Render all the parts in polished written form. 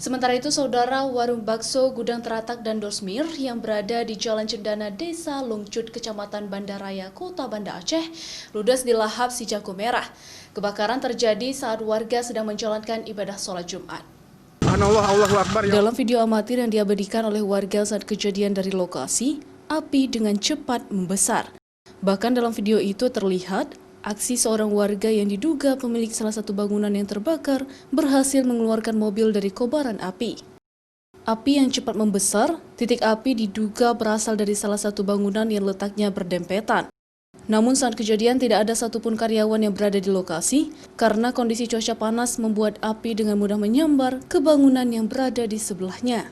Sementara itu, saudara, warung bakso, gudang teratak, dan dosmir yang berada di Jalan Cendana, Desa Longcut, Kecamatan Banda Raya, Kota Banda Aceh, ludes di lahap si jago merah. Kebakaran terjadi saat warga sedang menjalankan ibadah sholat Jumat. Dalam video amatir yang diabadikan oleh warga saat kejadian dari lokasi, api dengan cepat membesar. Bahkan dalam video itu terlihat aksi seorang warga yang diduga pemilik salah satu bangunan yang terbakar berhasil mengeluarkan mobil dari kobaran api. Api yang cepat membesar, titik api diduga berasal dari salah satu bangunan yang letaknya berdempetan. Namun saat kejadian tidak ada satupun karyawan yang berada di lokasi karena kondisi cuaca panas membuat api dengan mudah menyambar ke bangunan yang berada di sebelahnya.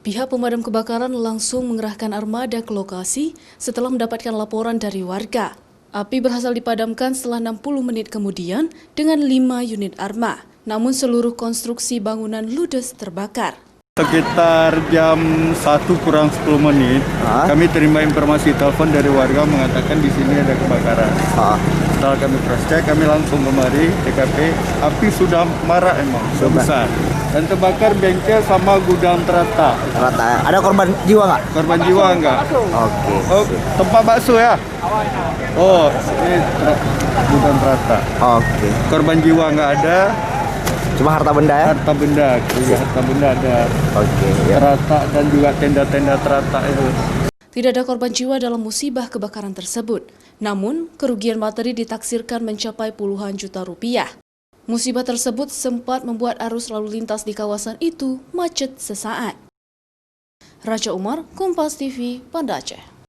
Pihak pemadam kebakaran langsung mengerahkan armada ke lokasi setelah mendapatkan laporan dari warga. Api berhasil dipadamkan setelah 60 menit kemudian dengan 5 unit arma. Namun seluruh konstruksi bangunan ludes terbakar. Sekitar jam 1 kurang 10 menit, kami terima informasi telepon dari warga mengatakan di sini ada kebakaran. Setelah kami cross check, kami langsung kemari TKP. Api sudah marak emang, sudah besar. Dan terbakar bengkel sama gudang teratak. Ada korban jiwa nggak? Korban jiwa enggak? Oke. Oh, tempat bakso ya? Oh, ini gudang teratak. Oke. Korban jiwa enggak ada. Cuma harta benda ya? Harta benda, ya, harta benda ada. Oke. Ya. Teratak dan juga tenda-tenda teratak itu. Tidak ada korban jiwa dalam musibah kebakaran tersebut. Namun, kerugian materi ditaksirkan mencapai puluhan juta rupiah. Musibah tersebut sempat membuat arus lalu lintas di kawasan itu macet sesaat. Raja Umar, Kompas TV, Banda Aceh.